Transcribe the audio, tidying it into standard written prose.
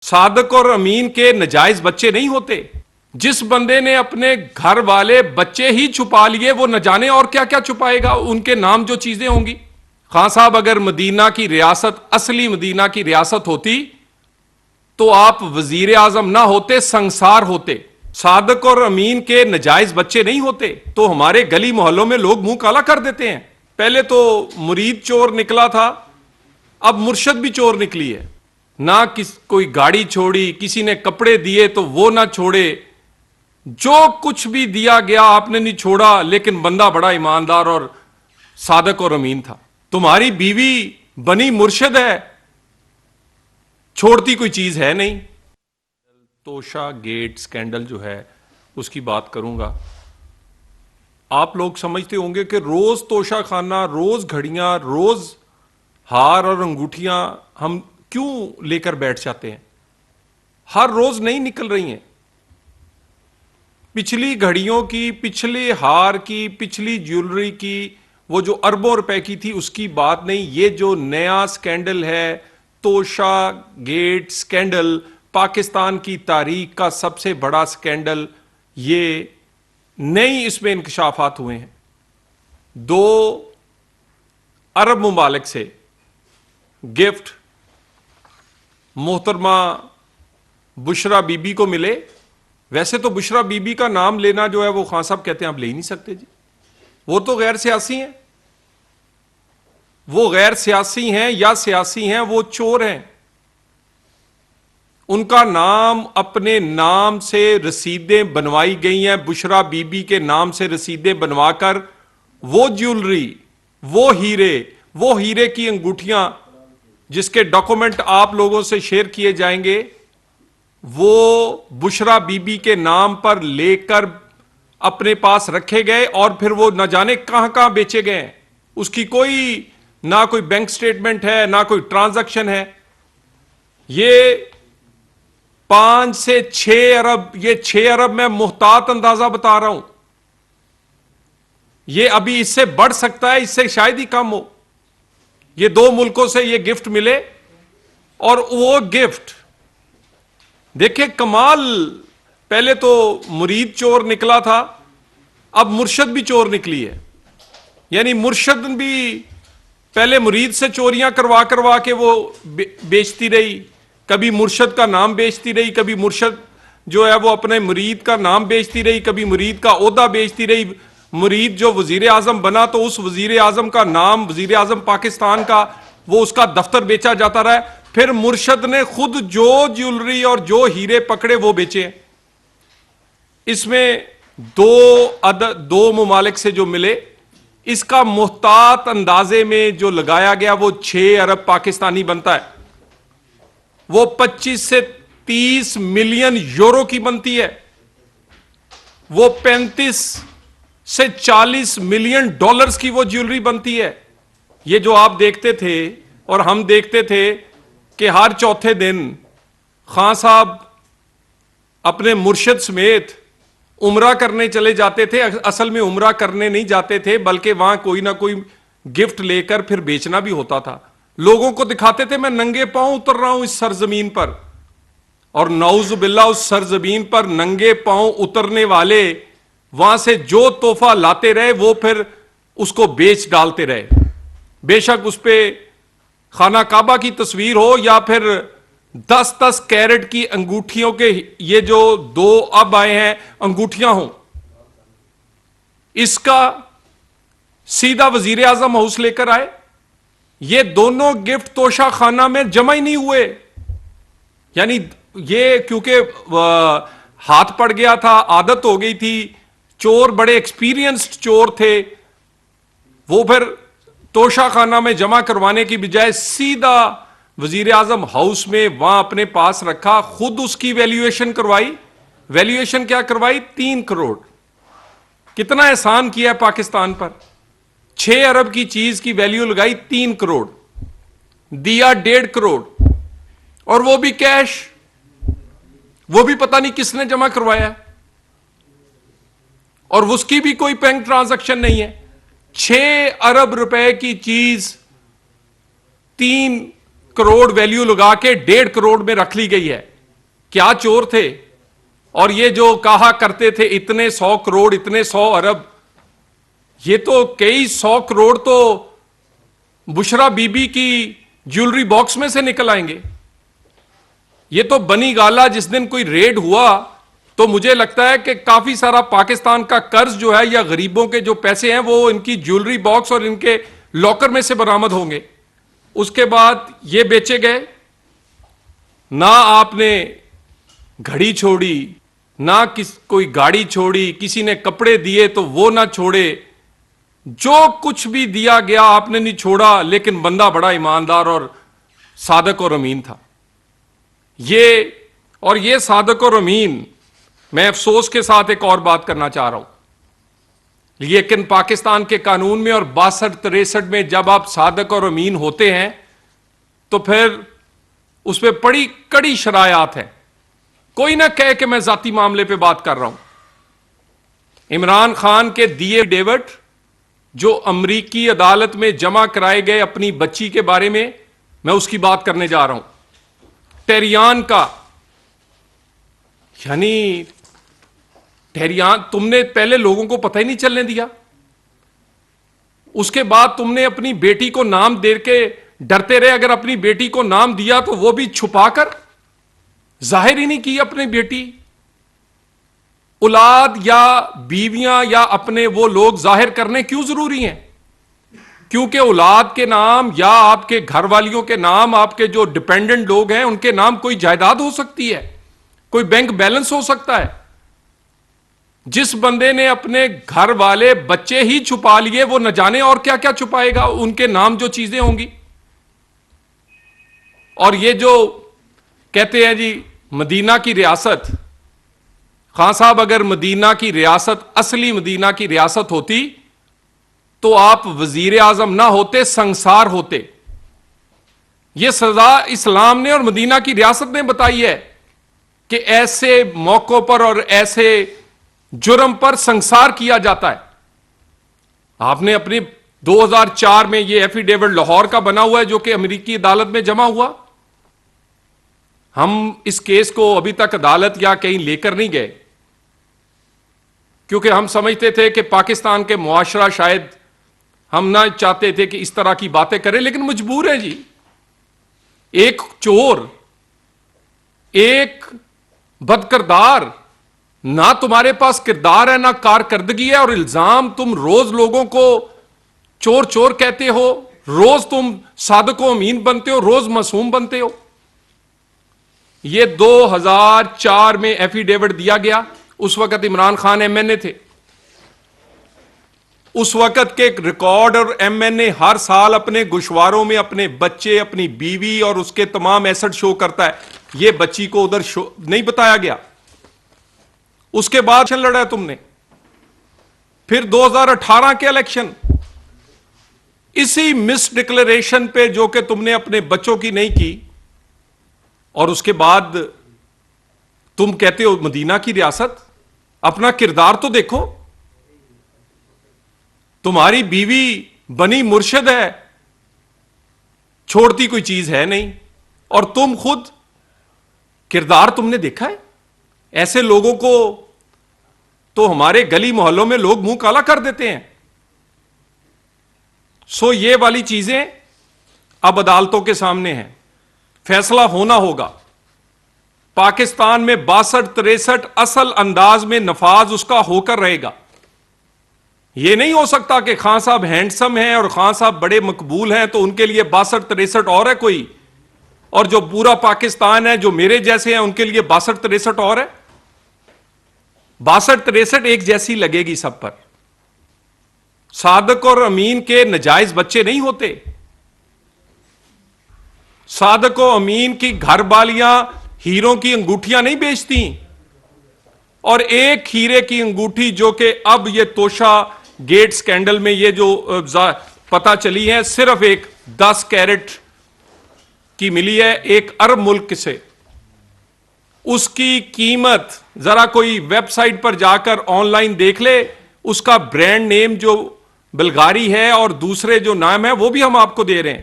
صادق اور امین کے نجائز بچے نہیں ہوتے. جس بندے نے اپنے گھر والے بچے ہی چھپا لیے وہ نہ جانے اور کیا کیا چھپائے گا, ان کے نام جو چیزیں ہوں گی. خان صاحب اگر مدینہ کی ریاست, اصلی مدینہ کی ریاست ہوتی تو آپ وزیر اعظم نہ ہوتے, سنگسار ہوتے. صادق اور امین کے نجائز بچے نہیں ہوتے تو ہمارے گلی محلوں میں لوگ منہ کالا کر دیتے ہیں. پہلے تو مرید چور نکلا تھا, اب مرشد بھی چور نکلی ہے. نہ کوئی گاڑی چھوڑی, کسی نے کپڑے دیے تو وہ نہ چھوڑے, جو کچھ بھی دیا گیا آپ نے نہیں چھوڑا, لیکن بندہ بڑا ایماندار اور صادق اور امین تھا. تمہاری بیوی بنی مرشد ہے, چھوڑتی کوئی چیز ہے نہیں. توشا گیٹ سکینڈل جو ہے اس کی بات کروں گا. آپ لوگ سمجھتے ہوں گے کہ روز توشا خانہ, روز گھڑیاں, روز ہار اور انگوٹھیاں ہم کیوں لے کر بیٹھ جاتے ہیں. ہر روز نہیں نکل رہی ہیں. پچھلی گھڑیوں کی, پچھلے ہار کی, پچھلی جیولری کی, وہ جو اربوں روپے کی تھی اس کی بات نہیں. یہ جو نیا سکینڈل ہے توشا گیٹ سکینڈل, پاکستان کی تاریخ کا سب سے بڑا سکینڈل, یہ نئی اس میں انکشافات ہوئے ہیں. 2 عرب ممالک سے گفٹ محترمہ بشرا بی بی کو ملے. ویسے تو بشرا بی بی کا نام لینا جو ہے وہ خان صاحب کہتے ہیں آپ لے ہی نہیں سکتے جی, وہ تو غیر سیاسی ہیں. وہ غیر سیاسی ہیں یا سیاسی ہیں, وہ چور ہیں. ان کا نام, اپنے نام سے رسیدیں بنوائی گئی ہیں, بشرا بی بی کے نام سے رسیدیں بنوا کر وہ جیولری, وہ ہیرے کی انگوٹھیاں جس کے ڈاکومنٹ آپ لوگوں سے شیئر کیے جائیں گے, وہ بشرا بی بی کے نام پر لے کر اپنے پاس رکھے گئے اور پھر وہ نہ جانے کہاں کہاں بیچے گئے. اس کی کوئی نہ کوئی بینک سٹیٹمنٹ ہے, نہ کوئی ٹرانزیکشن ہے. یہ 5 سے 6 ارب, یہ 6 ارب میں محتاط اندازہ بتا رہا ہوں, یہ ابھی اس سے بڑھ سکتا ہے, اس سے شاید ہی کم ہو. یہ 2 ملکوں سے یہ گفٹ ملے, اور وہ گفٹ دیکھیں کمال. پہلے تو مرید چور نکلا تھا, اب مرشد بھی چور نکلی ہے. یعنی مرشد بھی پہلے مرید سے چوریاں کروا کے وہ بیچتی رہی, کبھی مرشد کا نام بیچتی رہی, کبھی مرشد جو ہے وہ اپنے مرید کا نام بیچتی رہی, کبھی مرید کا عہدہ بیچتی رہی. مرید جو وزیر اعظم بنا تو اس وزیر اعظم کا نام, وزیر اعظم پاکستان کا, وہ اس کا دفتر بیچا جاتا رہا. پھر مرشد نے خود جو جیولری اور جو ہیرے پکڑے وہ بیچے. اس میں 2 ممالک سے جو ملے, اس کا محتاط اندازے میں جو لگایا گیا وہ 6 ارب پاکستانی بنتا ہے. وہ 25 سے 30 ملین یورو کی بنتی ہے. وہ 35 سے 40 ملین ڈالرز کی وہ جیولری بنتی ہے. یہ جو آپ دیکھتے تھے اور ہم دیکھتے تھے کہ ہر چوتھے دن خان صاحب اپنے مرشد سمیت عمرہ کرنے چلے جاتے تھے. اصل میں عمرہ کرنے نہیں جاتے تھے, بلکہ وہاں کوئی نہ کوئی گفٹ لے کر پھر بیچنا بھی ہوتا تھا. لوگوں کو دکھاتے تھے میں ننگے پاؤں اتر رہا ہوں اس سرزمین پر, اور نعوذ باللہ اس سرزمین پر ننگے پاؤں اترنے والے وہاں سے جو تحفہ لاتے رہے وہ پھر اس کو بیچ ڈالتے رہے. بے شک اس پہ خانہ کعبہ کی تصویر ہو یا پھر 10 کیرٹ کی انگوٹھیوں کے یہ جو 2 اب آئے ہیں انگوٹھیاں ہوں, اس کا سیدھا وزیر اعظم ہاؤس لے کر آئے. یہ دونوں گفٹ توشا خانہ میں جمع ہی نہیں ہوئے. یعنی یہ کیونکہ ہاتھ پڑ گیا تھا, عادت ہو گئی تھی, چور بڑے ایکسپیرینسڈ چور تھے, وہ پھر توشا خانہ میں جمع کروانے کی بجائے سیدھا وزیر اعظم ہاؤس میں وہاں اپنے پاس رکھا. خود اس کی ویلیویشن کروائی. ویلیویشن کیا کروائی؟ 3 کروڑ. کتنا احسان کیا ہے پاکستان پر. 6 ارب کی چیز کی ویلیو لگائی 3 کروڑ, دیا 1.5 کروڑ, اور وہ بھی کیش. وہ بھی پتہ نہیں کس نے جمع کروایا, اور اس کی بھی کوئی بینک ٹرانزیکشن نہیں ہے. 6 ارب روپے کی چیز 3 کروڑ ویلیو لگا کے 1.5 کروڑ میں رکھ لی گئی ہے. کیا چور تھے. اور یہ جو کہا کرتے تھے اتنے 100 کروڑ اتنے 100 ارب, یہ تو کئی 100 کروڑ تو بشرا بی بی کی جیولری باکس میں سے نکل آئیں گے. یہ تو بنی گالا جس دن کوئی ریڈ ہوا تو مجھے لگتا ہے کہ کافی سارا پاکستان کا قرض جو ہے یا غریبوں کے جو پیسے ہیں وہ ان کی جیولری باکس اور ان کے لاکر میں سے برآمد ہوں گے. اس کے بعد یہ بیچے گئے. نہ آپ نے گھڑی چھوڑی, نہ کوئی گاڑی چھوڑی, کسی نے کپڑے دیے تو وہ نہ چھوڑے, جو کچھ بھی دیا گیا آپ نے نہیں چھوڑا. لیکن بندہ بڑا ایماندار اور صادق اور امین تھا. یہ صادق اور امین, میں افسوس کے ساتھ ایک اور بات کرنا چاہ رہا ہوں. لیکن پاکستان کے قانون میں اور 62-63 میں جب آپ صادق اور امین ہوتے ہیں تو پھر اس پہ بڑی کڑی شرائط ہے. کوئی نہ کہے کہ میں ذاتی معاملے پہ بات کر رہا ہوں. عمران خان کے دیے ڈیوٹ جو امریکی عدالت میں جمع کرائے گئے اپنی بچی کے بارے میں اس کی بات کرنے جا رہا ہوں. ٹیریان کا, یعنی ٹیریان تم نے پہلے لوگوں کو پتہ ہی نہیں چلنے دیا. اس کے بعد تم نے اپنی بیٹی کو نام دے کے ڈرتے رہے. اگر اپنی بیٹی کو نام دیا تو وہ بھی چھپا کر ظاہر ہی نہیں کی اپنی بیٹی. اولاد یا بیویاں یا اپنے وہ لوگ ظاہر کرنے کیوں ضروری ہیں؟ کیونکہ اولاد کے نام یا آپ کے گھر والیوں کے نام, آپ کے جو ڈیپینڈنٹ لوگ ہیں ان کے نام کوئی جائیداد ہو سکتی ہے, کوئی بینک بیلنس ہو سکتا ہے. جس بندے نے اپنے گھر والے بچے ہی چھپا لیے وہ نہ جانے اور کیا کیا چھپائے گا, ان کے نام جو چیزیں ہوں گی. اور یہ جو کہتے ہیں جی مدینہ کی ریاست, خان صاحب اگر مدینہ کی ریاست اصلی مدینہ کی ریاست ہوتی تو آپ وزیر اعظم نہ ہوتے, سنگسار ہوتے. یہ سزا اسلام نے اور مدینہ کی ریاست نے بتائی ہے کہ ایسے موقعوں پر اور ایسے جرم پر سنگسار کیا جاتا ہے. آپ نے اپنی 2004 میں یہ ایفیڈیوٹ لاہور کا بنا ہوا ہے جو کہ امریکی عدالت میں جمع ہوا. ہم اس کیس کو ابھی تک عدالت یا کہیں لے کر نہیں گئے کیونکہ ہم سمجھتے تھے کہ پاکستان کے معاشرہ شاید ہم نہ چاہتے تھے کہ اس طرح کی باتیں کریں, لیکن مجبور ہے جی. ایک چور, ایک بدکردار, نہ تمہارے پاس کردار ہے نہ کارکردگی ہے, اور الزام تم روز لوگوں کو چور چور کہتے ہو, روز تم صادق و امین بنتے ہو, روز معصوم بنتے ہو. یہ 2004 میں ایفیڈیوٹ دیا گیا. اس وقت عمران خان ایم این اے تھے. اس وقت کے ریکارڈ اور ایم این اے ہر سال اپنے گوشواروں میں اپنے بچے, اپنی بیوی اور اس کے تمام ایسٹ شو کرتا ہے. یہ بچی کو ادھر شو نہیں بتایا گیا. اس کے بعد لڑا تم نے. پھر 2018 کے الیکشن اسی مس ڈکلیریشن پہ جو کہ تم نے اپنے بچوں کی نہیں کی, اور اس کے بعد تم کہتے ہو مدینہ کی ریاست. اپنا کردار تو دیکھو. تمہاری بیوی بنی مرشد ہے, چھوڑتی کوئی چیز ہے نہیں, اور تم خود کردار تم نے دیکھا ہے. ایسے لوگوں کو تو ہمارے گلی محلوں میں لوگ منہ کالا کر دیتے ہیں. سو یہ والی چیزیں اب عدالتوں کے سامنے ہیں, فیصلہ ہونا ہوگا. پاکستان میں 62-63 اصل انداز میں نفاذ اس کا ہو کر رہے گا. یہ نہیں ہو سکتا کہ خان صاحب ہینڈسم ہیں اور خان صاحب بڑے مقبول ہیں تو ان کے لیے 62-63 اور ہے کوئی, اور جو پورا پاکستان ہے جو میرے جیسے ہیں ان کے لیے 62-63 اور ہے. 62-63 ایک جیسی لگے گی سب پر. صادق اور امین کے نجائز بچے نہیں ہوتے. صادق و امین کی گھر والیاں ہیروں کی انگوٹھیاں نہیں بیچتی, اور ایک ہیرے کی انگوٹھی جو کہ اب یہ توشا گیٹ سکینڈل میں یہ جو پتہ چلی ہے صرف ایک 10 کیرٹ کی ملی ہے ایک عرب ملک سے. اس کی قیمت ذرا کوئی ویب سائٹ پر جا کر آن لائن دیکھ لے, اس کا برانڈ نیم جو بلغاری ہے اور دوسرے جو نام ہے وہ بھی ہم آپ کو دے رہے ہیں.